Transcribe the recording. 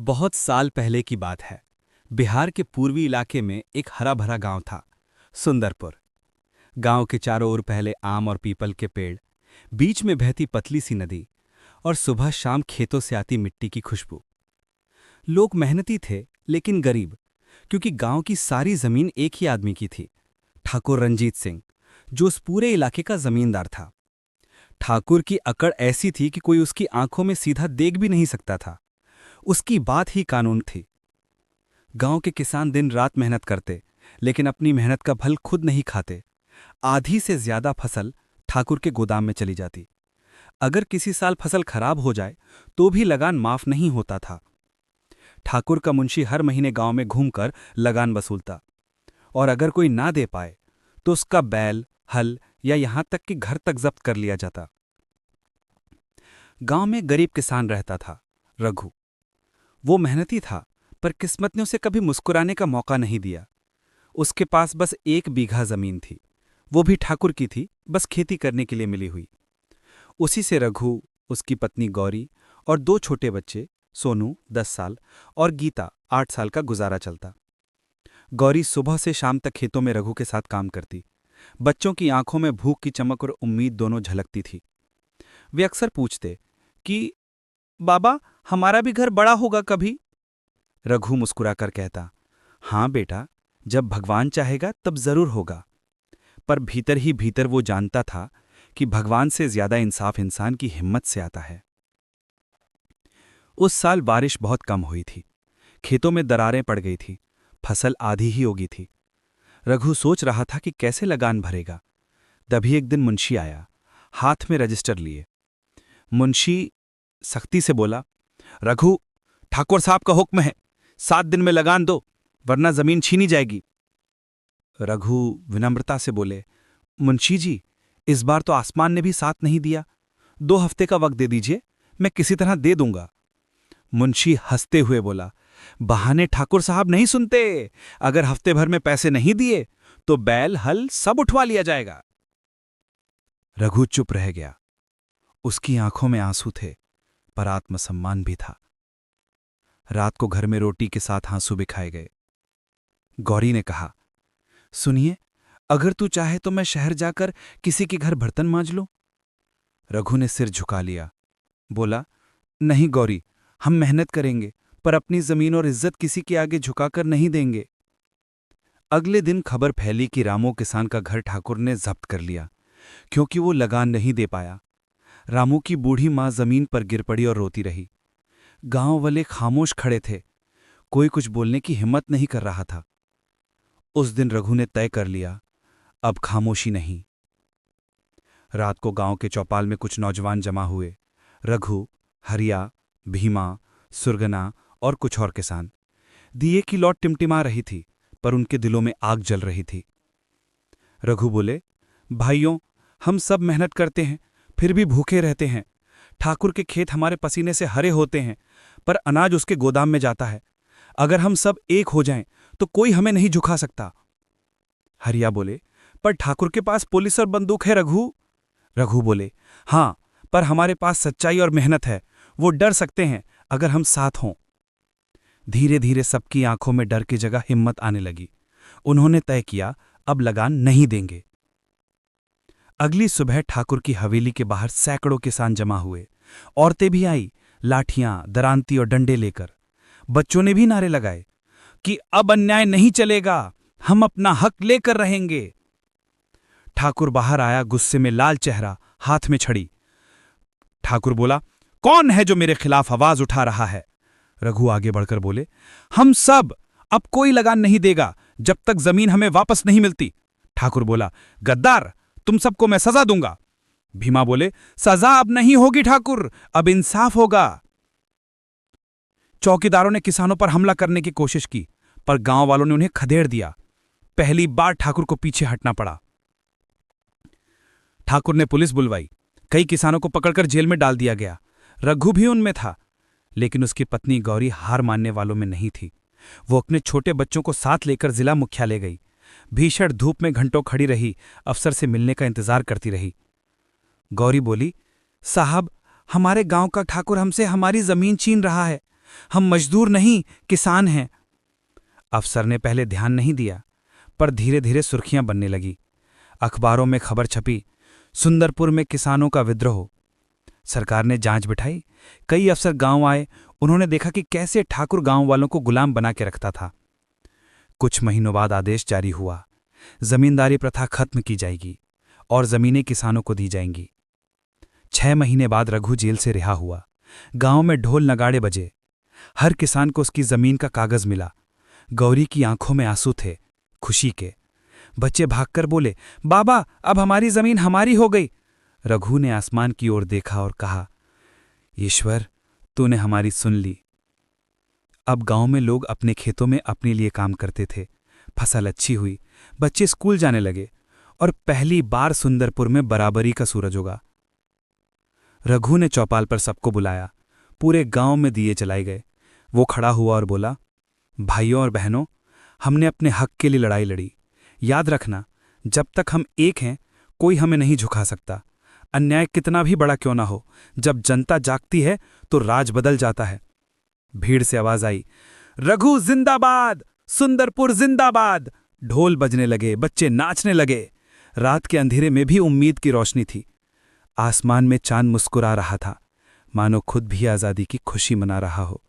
बहुत साल पहले की बात है। बिहार के पूर्वी इलाके में एक हरा भरा गांव था, सुंदरपुर। गांव के चारों ओर पहले आम और पीपल के पेड़, बीच में बहती पतली सी नदी और सुबह शाम खेतों से आती मिट्टी की खुशबू। लोग मेहनती थे लेकिन गरीब, क्योंकि गांव की सारी जमीन एक ही आदमी की थी, ठाकुर रंजीत सिंह, जो उस पूरे इलाके का जमींदार था। ठाकुर की अकड़ ऐसी थी कि कोई उसकी आंखों में सीधा देख भी नहीं सकता था। उसकी बात ही कानून थी। गांव के किसान दिन रात मेहनत करते, लेकिन अपनी मेहनत का फल खुद नहीं खाते। आधी से ज्यादा फसल ठाकुर के गोदाम में चली जाती। अगर किसी साल फसल खराब हो जाए तो भी लगान माफ नहीं होता था। ठाकुर का मुंशी हर महीने गांव में घूमकर लगान वसूलता, और अगर कोई ना दे पाए तो उसका बैल, हल या यहां तक कि घर तक जब्त कर लिया जाता। गांव में गरीब किसान रहता था, रघु। वो मेहनती था, पर किस्मत ने उसे कभी मुस्कुराने का मौका नहीं दिया। उसके पास बस 1 बीघा जमीन थी, वो भी ठाकुर की थी, बस खेती करने के लिए मिली हुई। उसी से रघु, उसकी पत्नी गौरी और 2 छोटे बच्चे, सोनू 10 साल और गीता 8 साल का गुजारा चलता। गौरी सुबह से शाम तक खेतों में रघु के साथ काम करती। बच्चों की आंखों में भूख की चमक और उम्मीद दोनों झलकती थी। वे अक्सर पूछते कि बाबा, हमारा भी घर बड़ा होगा कभी? रघु मुस्कुराकर कहता, हाँ बेटा, जब भगवान चाहेगा तब जरूर होगा। पर भीतर ही भीतर वो जानता था कि भगवान से ज्यादा इंसाफ इंसान की हिम्मत से आता है। उस साल बारिश बहुत कम हुई थी। खेतों में दरारें पड़ गई थी, फसल आधी ही उगी थी। रघु सोच रहा था कि कैसे लगान भरेगा। तभी एक दिन मुंशी आया, हाथ में रजिस्टर लिए। मुंशी सख्ती से बोला, रघु, ठाकुर साहब का हुक्म है, 7 दिन में लगान दो, वरना जमीन छीनी जाएगी। रघु विनम्रता से बोले, मुंशी जी, इस बार तो आसमान ने भी साथ नहीं दिया। 2 हफ्ते का वक्त दे दीजिए, मैं किसी तरह दे दूंगा। मुंशी हंसते हुए बोला, बहाने ठाकुर साहब नहीं सुनते। अगर हफ्ते भर में पैसे नहीं दिए तो बैल, हल सब उठवा लिया जाएगा। रघु चुप रह गया। उसकी आंखों में आंसू थे, पर आत्मसम्मान भी था। रात को घर में रोटी के साथ आंसू बिखाए गए। गौरी ने कहा, सुनिए, अगर तू चाहे तो मैं शहर जाकर किसी के घर बर्तन मांज लूं। रघु ने सिर झुका लिया, बोला, नहीं गौरी, हम मेहनत करेंगे, पर अपनी जमीन और इज्जत किसी के आगे झुकाकर नहीं देंगे। अगले दिन खबर फैली कि रामू किसान का घर ठाकुर ने जब्त कर लिया, क्योंकि वो लगान नहीं दे पाया। रामू की बूढ़ी मां जमीन पर गिर पड़ी और रोती रही। गांव वाले खामोश खड़े थे, कोई कुछ बोलने की हिम्मत नहीं कर रहा था। उस दिन रघु ने तय कर लिया, अब खामोशी नहीं। रात को गांव के चौपाल में कुछ नौजवान जमा हुए। रघु, हरिया, भीमा, सुरगना और कुछ और किसान। दिए की लौट टिमटिमा रही थी, पर उनके दिलों में आग जल रही थी। रघु बोले, भाइयों, हम सब मेहनत करते हैं, फिर भी भूखे रहते हैं। ठाकुर के खेत हमारे पसीने से हरे होते हैं, पर अनाज उसके गोदाम में जाता है। अगर हम सब एक हो जाएं तो कोई हमें नहीं झुका सकता। हरिया बोले, पर ठाकुर के पास पुलिस और बंदूक है रघु। रघु बोले, हां, पर हमारे पास सच्चाई और मेहनत है, वो डर सकते हैं अगर हम साथ हों। धीरे धीरे सबकी आंखों में डर की जगह हिम्मत आने लगी। उन्होंने तय किया, अब लगान नहीं देंगे। अगली सुबह ठाकुर की हवेली के बाहर सैकड़ों किसान जमा हुए। औरतें भी आई, लाठियां, दरांती और डंडे लेकर। बच्चों ने भी नारे लगाए कि अब अन्याय नहीं चलेगा, हम अपना हक लेकर रहेंगे। ठाकुर बाहर आया, गुस्से में लाल चेहरा, हाथ में छड़ी। ठाकुर बोला, कौन है जो मेरे खिलाफ आवाज उठा रहा है? रघु आगे बढ़कर बोले, हम सब। अब कोई लगान नहीं देगा जब तक जमीन हमें वापस नहीं मिलती। ठाकुर बोला, गद्दार, तुम सबको मैं सजा दूंगा। भीमा बोले, सजा अब नहीं होगी ठाकुर, अब इंसाफ होगा। चौकीदारों ने किसानों पर हमला करने की कोशिश की, पर गांव वालों ने उन्हें खदेड़ दिया। पहली बार ठाकुर को पीछे हटना पड़ा। ठाकुर ने पुलिस बुलवाई। कई किसानों को पकड़कर जेल में डाल दिया गया। रघु भी उनमें था, लेकिन उसकी पत्नी गौरी हार मानने वालों में नहीं थी। वो अपने छोटे बच्चों को साथ लेकर जिला मुख्यालय गई। भीषण धूप में घंटों खड़ी रही, अफसर से मिलने का इंतजार करती रही। गौरी बोली, साहब, हमारे गांव का ठाकुर हमसे हमारी जमीन छीन रहा है। हम मजदूर नहीं, किसान हैं। अफसर ने पहले ध्यान नहीं दिया, पर धीरे धीरे सुर्खियां बनने लगी। अखबारों में खबर छपी, सुंदरपुर में किसानों का विद्रोह। सरकार ने जांच बिठाई। कई अफसर गांव आए। उन्होंने देखा कि कैसे ठाकुर गांव वालों को गुलाम बना के रखता था। कुछ महीनों बाद आदेश जारी हुआ, जमींदारी प्रथा खत्म की जाएगी और जमीनें किसानों को दी जाएंगी। 6 महीने बाद रघु जेल से रिहा हुआ। गांव में ढोल नगाड़े बजे। हर किसान को उसकी जमीन का कागज मिला। गौरी की आंखों में आंसू थे, खुशी के। बच्चे भागकर बोले, बाबा, अब हमारी जमीन हमारी हो गई। रघु ने आसमान की ओर देखा और कहा, ईश्वर, तूने हमारी सुन ली। अब गांव में लोग अपने खेतों में अपने लिए काम करते थे। फसल अच्छी हुई, बच्चे स्कूल जाने लगे और पहली बार सुंदरपुर में बराबरी का सूरज उगा। रघु ने चौपाल पर सबको बुलाया। पूरे गांव में दिए जलाए गए। वो खड़ा हुआ और बोला, भाइयों और बहनों, हमने अपने हक के लिए लड़ाई लड़ी। याद रखना, जब तक हम एक हैं, कोई हमें नहीं झुका सकता। अन्याय कितना भी बड़ा क्यों ना हो, जब जनता जागती है तो राज बदल जाता है। भीड़ से आवाज आई, रघु जिंदाबाद, सुंदरपुर जिंदाबाद। ढोल बजने लगे, बच्चे नाचने लगे। रात के अंधेरे में भी उम्मीद की रोशनी थी। आसमान में चांद मुस्कुरा रहा था, मानो खुद भी आजादी की खुशी मना रहा हो।